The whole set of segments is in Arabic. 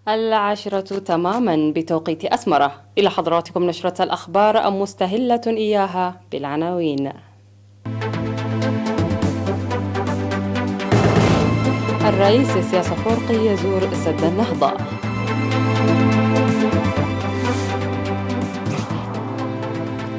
العاشرة تماما بتوقيت أسمرة. إلى حضراتكم نشرة الأخبار مستهلة إياها بالعناوين. الرئيس سياس أفورقي يزور سد النهضة.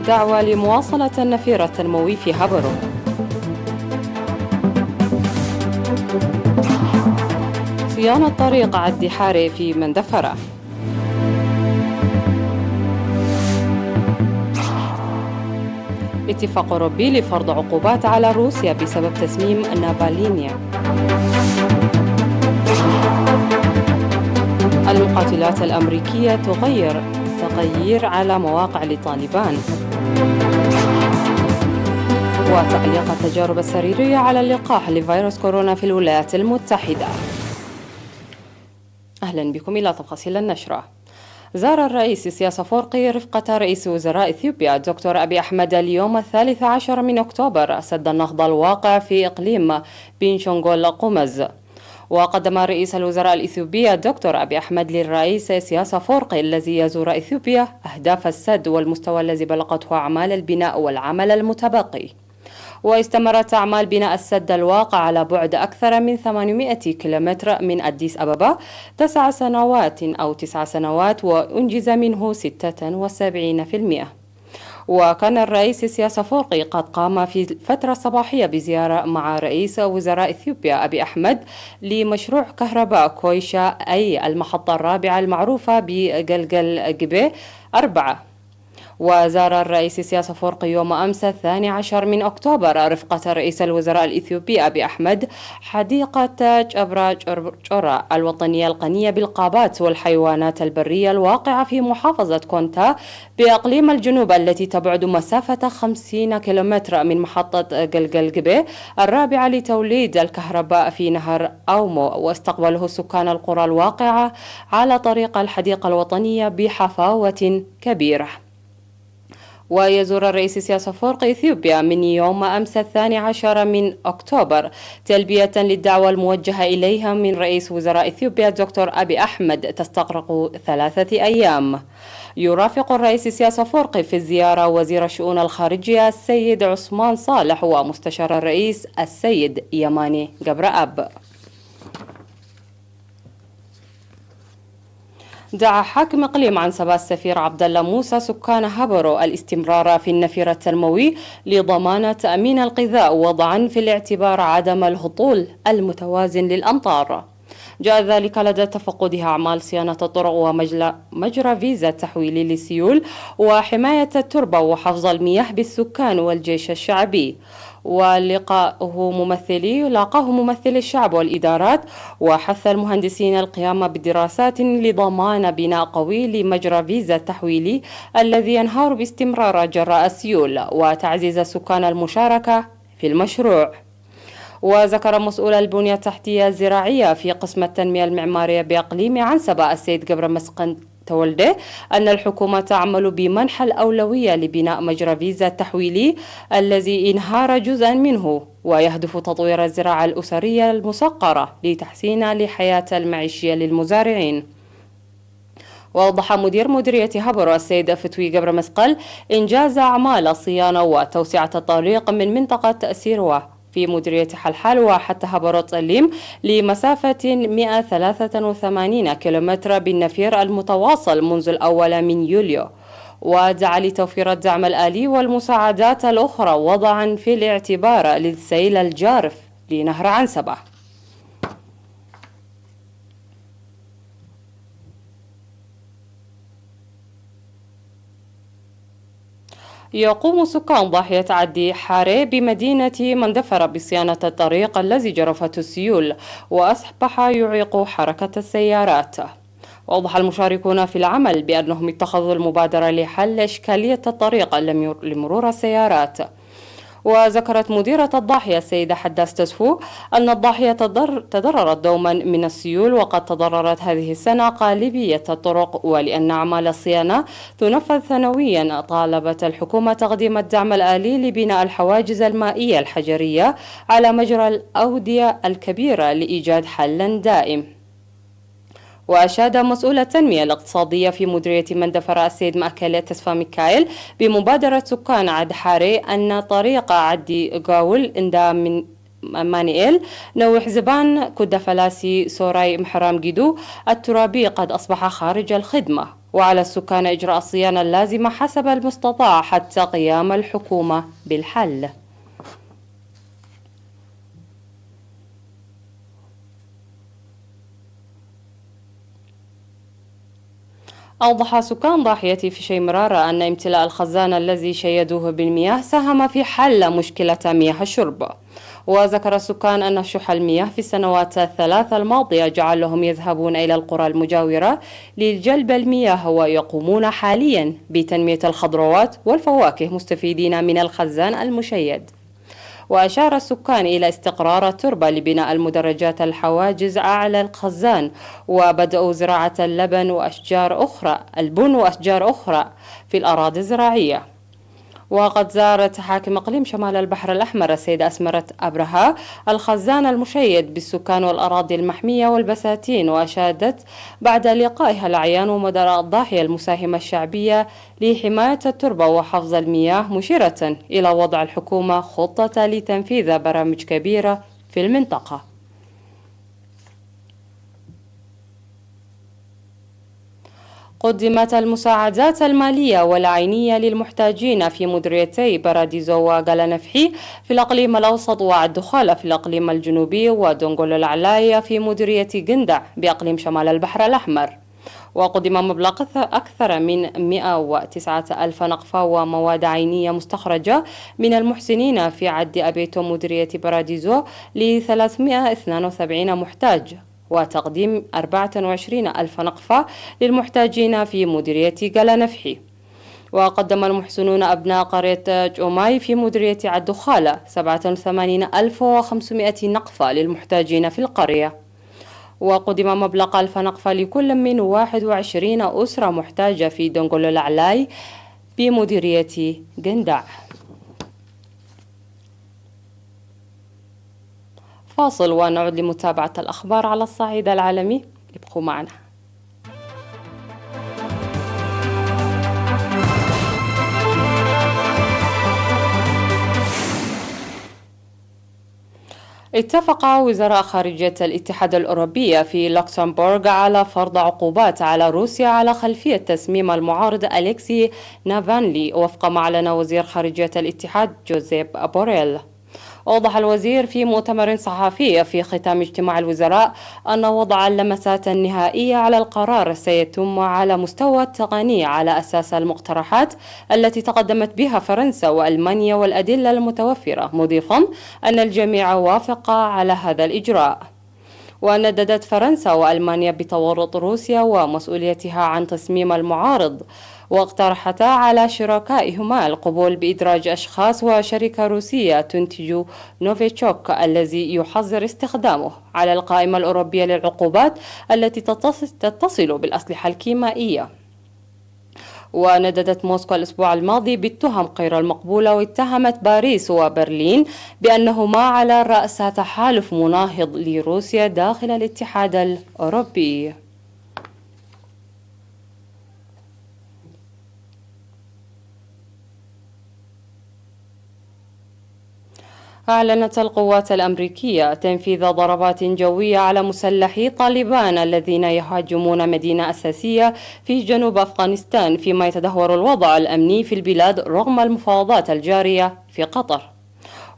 دعوة لمواصلة النفير التنموي في هبرو. صيانة طريق عدي حاري في مندفرة. اتفاق أوروبي لفرض عقوبات على روسيا بسبب تسميم نافالينيا. المقاتلات الأمريكية تغير على مواقع لطالبان. وتعليق التجارب السريرية على اللقاح لفيروس كورونا في الولايات المتحدة. أهلا بكم إلى تفاصيل النشرة. زار الرئيس سياس أفورقي رفقة رئيس وزراء إثيوبيا الدكتور أبي أحمد اليوم 13 من أكتوبر سد النهضة الواقع في إقليم بنشنغول قمز. وقدم رئيس الوزراء الإثيوبي الدكتور أبي أحمد للرئيس سياس أفورقي الذي يزور إثيوبيا أهداف السد والمستوى الذي بلغته أعمال البناء والعمل المتبقي. واستمرت أعمال بناء السد الواقع على بعد أكثر من 800 كيلومتر من أديس أبابا 9 سنوات وأنجز منه 76%. وكان الرئيس سياس أفورقي قد قام في الفترة الصباحية بزيارة مع رئيس وزراء إثيوبيا أبي أحمد لمشروع كهرباء كويشا أي المحطة الرابعة المعروفة بجلجل جبي 4. وزار الرئيس سياس أفورقي يوم أمس 12 من أكتوبر رفقة رئيس الوزراء الإثيوبي أبي أحمد حديقة جبرا الوطنية الغنية بالغابات والحيوانات البرية الواقعة في محافظة كونتا بإقليم الجنوب التي تبعد مسافة 50 كيلومتر من محطة جلجلجبي الرابعة لتوليد الكهرباء في نهر أومو. واستقبله سكان القرى الواقعة على طريق الحديقة الوطنية بحفاوة كبيرة. ويزور الرئيس سياس أفورقي إثيوبيا من يوم أمس 12 من أكتوبر تلبية للدعوة الموجهة إليها من رئيس وزراء إثيوبيا الدكتور أبي أحمد تستغرق 3 أيام. يرافق الرئيس سياس أفورقي في الزيارة وزير الشؤون الخارجية السيد عثمان صالح ومستشار الرئيس السيد يماني جبرأب. دعا حاكم إقليم عنسبة السفير عبد الله موسى سكان هبرو الاستمرار في النفير التنموي لضمان تأمين الغذاء وضعا في الاعتبار عدم الهطول المتوازن للأمطار. جاء ذلك لدى تفقدها أعمال صيانة الطرق ومجرى فيزا التحويلي للسيول وحماية التربة وحفظ المياه بالسكان والجيش الشعبي. لاقاه ممثلي الشعب والإدارات وحث المهندسين القيام بدراسات لضمان بناء قوي لمجرى فيزا التحويلي الذي ينهار باستمرار جراء السيول وتعزيز سكان المشاركة في المشروع. وذكر مسؤول البنية التحتية الزراعية في قسم التنمية المعمارية بإقليم عنسبة السيد جبر مسقن تولده أن الحكومة تعمل بمنح الأولوية لبناء مجرى فيزا التحويلي الذي انهار جزءا منه ويهدف تطوير الزراعة الأسرية المسقرة لتحسين الحياة المعيشية للمزارعين. وأوضح مديرية هبرو السيد فتوي جبر مسقل إنجاز أعمال الصيانة وتوسعة الطريق من منطقة سيروة في مديرية حلحال وحتى هبرو تسليم لمسافة 183 كيلومتر بالنفير المتواصل منذ الأول من يوليو. ودعا لتوفير الدعم الآلي والمساعدات الأخرى وضعا في الاعتبار للسيل الجارف لنهر عنسبة. يقوم سكان ضاحية عدي حاري بمدينة مندفرة بصيانة الطريق الذي جرفته السيول وأصبح يعيق حركة السيارات. وأوضح المشاركون في العمل بأنهم اتخذوا المبادرة لحل إشكالية الطريق لمرور السيارات. وذكرت مديرة الضاحية السيدة حداث تسفو أن الضاحية تضررت دوما من السيول وقد تضررت هذه السنة غالبية الطرق ولأن أعمال الصيانة تنفذ سنويا طالبت الحكومة تقديم الدعم الآلي لبناء الحواجز المائية الحجرية على مجرى الأودية الكبيرة لإيجاد حل دائم. وأشاد مسؤول التنمية الاقتصادية في مديرية مندفرة السيد مأكل تسفا ميكايل بمبادرة سكان عد حاري أن طريق عدي غاول اندا من مانييل نو حزبان كد فلاسي سوراي محرام جدو الترابي قد أصبح خارج الخدمة، وعلى السكان إجراء الصيانة اللازمة حسب المستطاع حتى قيام الحكومة بالحل. أوضح سكان ضاحية فيشي مرارة أن امتلاء الخزان الذي شيدوه بالمياه ساهم في حل مشكلة مياه الشرب. وذكر السكان أن شح المياه في السنوات الثلاث الماضية جعلهم يذهبون إلى القرى المجاورة لجلب المياه، ويقومون حاليا بتنمية الخضروات والفواكه مستفيدين من الخزان المشيد. وأشار السكان إلى استقرار التربة لبناء المدرجات الحواجز أعلى الخزان، وبدأوا زراعة البن وأشجار أخرى في الأراضي الزراعية. وقد زارت حاكم إقليم شمال البحر الأحمر السيدة أسمرة أبرهة الخزان المشيد بالسكان والأراضي المحمية والبساتين، وأشادت بعد لقائها الأعيان ومدراء الضاحية المساهمة الشعبية لحماية التربة وحفظ المياه، مشيرة إلى وضع الحكومة خطة لتنفيذ برامج كبيرة في المنطقة. قدمت المساعدات المالية والعينية للمحتاجين في مديريتي باراديزو وغالانفحي في الأقليم الأوسط وعالدخالة في الأقليم الجنوبي ودونغول العلاية في مديرية جندع بأقليم شمال البحر الأحمر. وقدم مبلغ أكثر من 109 ألف نقفة ومواد عينية مستخرجة من المحسنين في عد أبيتو مديرية باراديزو ل 372 محتاج، وتقديم 24 ألف نقفة للمحتاجين في مديرية غالانفحي. وقدم المحسنون أبناء قرية جوماي في مديرية عالدخالة 87,500 نقفة للمحتاجين في القرية. وقدم مبلغ 1000 نقفة لكل من 21 أسرة محتاجة في دونغول العلاي بمديرية جندع. فاصل ونعود لمتابعة الأخبار على الصعيد العالمي، ابقوا معنا. اتفق وزراء خارجية الاتحاد الأوروبي في لوكسمبورغ على فرض عقوبات على روسيا على خلفية تسميم المعارض أليكسي نافالني، وفق ما أعلن وزير خارجية الاتحاد جوزيب بوريل. أوضح الوزير في مؤتمر صحفي في ختام اجتماع الوزراء أن وضع اللمسات النهائية على القرار سيتم على مستوى التقني على أساس المقترحات التي تقدمت بها فرنسا وألمانيا والأدلة المتوفرة، مضيفا أن الجميع وافق على هذا الإجراء. ونددت فرنسا وألمانيا بتورط روسيا ومسؤوليتها عن تصميم المعارض، واقترحتا على شركائهما القبول بإدراج أشخاص وشركة روسية تنتج نوفيتشوك الذي يحظر استخدامه على القائمة الأوروبية للعقوبات التي تتصل بالأسلحة الكيميائية. ونددت موسكو الأسبوع الماضي بالتهم غير المقبولة، واتهمت باريس وبرلين بأنهما على رأس تحالف مناهض لروسيا داخل الاتحاد الأوروبي. أعلنت القوات الأمريكية تنفيذ ضربات جوية على مسلحي طالبان الذين يهاجمون مدينة أساسية في جنوب أفغانستان، فيما يتدهور الوضع الأمني في البلاد رغم المفاوضات الجارية في قطر.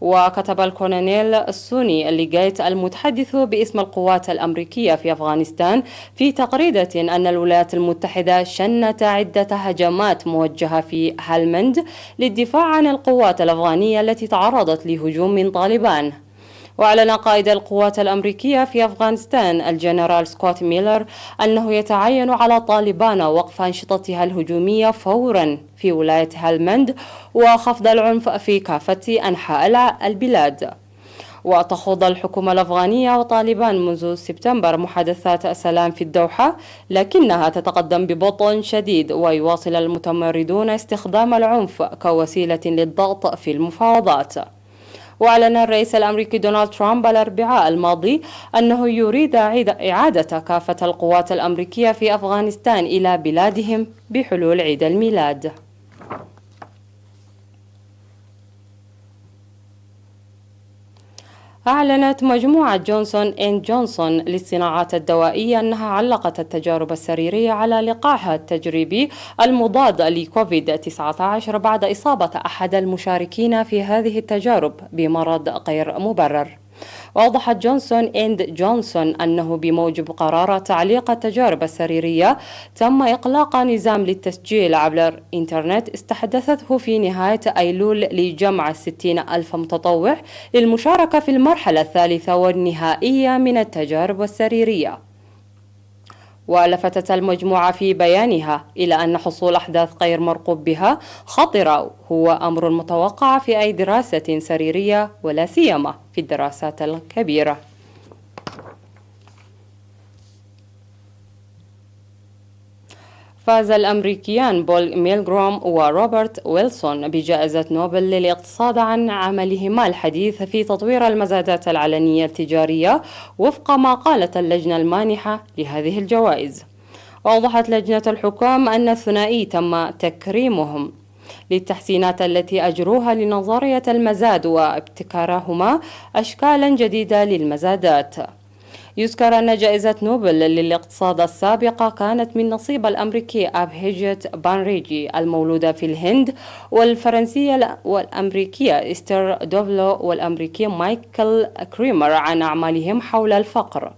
وكتب الكولونيل السوني الليغايت المتحدث باسم القوات الأمريكية في أفغانستان في تغريدة أن الولايات المتحدة شنت عدة هجمات موجهة في هلمند للدفاع عن القوات الأفغانية التي تعرضت لهجوم من طالبان. وأعلن قائد القوات الأمريكية في أفغانستان الجنرال سكوت ميلر أنه يتعين على طالبان وقف أنشطتها الهجومية فورا في ولاية هلمند وخفض العنف في كافة أنحاء البلاد. وتخوض الحكومة الأفغانية وطالبان منذ سبتمبر محادثات السلام في الدوحة، لكنها تتقدم ببطء شديد، ويواصل المتمردون استخدام العنف كوسيلة للضغط في المفاوضات. وأعلن الرئيس الأمريكي دونالد ترامب الأربعاء الماضي أنه يريد إعادة كافة القوات الأمريكية في أفغانستان إلى بلادهم بحلول عيد الميلاد. أعلنت مجموعة جونسون إند جونسون للصناعات الدوائية أنها علقت التجارب السريرية على لقاحها التجريبي المضاد لكوفيد-19 بعد إصابة أحد المشاركين في هذه التجارب بمرض غير مبرر. وأوضحت جونسون إند جونسون أنه بموجب قرار تعليق التجارب السريرية تم إغلاق نظام للتسجيل عبر الإنترنت استحدثته في نهاية أيلول لجمع 60,000 متطوع للمشاركة في المرحلة الثالثة والنهائية من التجارب السريرية. ولفتت المجموعة في بيانها إلى أن حصول أحداث غير مرغوب بها خطرة هو أمر متوقع في أي دراسة سريرية ولا سيما في الدراسات الكبيرة. فاز الأمريكيان بول ميلغروم وروبرت ويلسون بجائزة نوبل للاقتصاد عن عملهما الحديث في تطوير المزادات العلنية التجارية وفق ما قالت اللجنة المانحة لهذه الجوائز. وأوضحت لجنة الحكام أن الثنائي تم تكريمهم للتحسينات التي أجروها لنظرية المزاد وابتكارهما أشكالا جديدة للمزادات. يذكر أن جائزة نوبل للاقتصاد السابقة كانت من نصيب الأمريكي أبهيجيت بانريجي المولودة في الهند، والفرنسية والأمريكية إستر دوفلو، والأمريكي مايكل كريمر عن أعمالهم حول الفقر.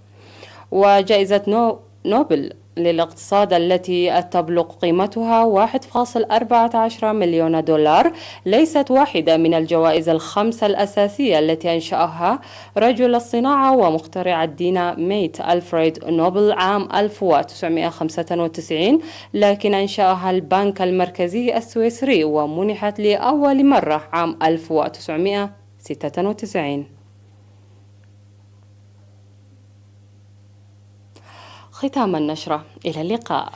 وجائزة نوبل للاقتصاد التي تبلغ قيمتها 1.14 مليون دولار ليست واحدة من الجوائز الخمسة الأساسية التي أنشأها رجل الصناعة ومخترع الديناميت ألفريد نوبل عام 1995، لكن أنشأها البنك المركزي السويسري ومنحت لأول مرة عام 1996. ختام النشرة، إلى اللقاء.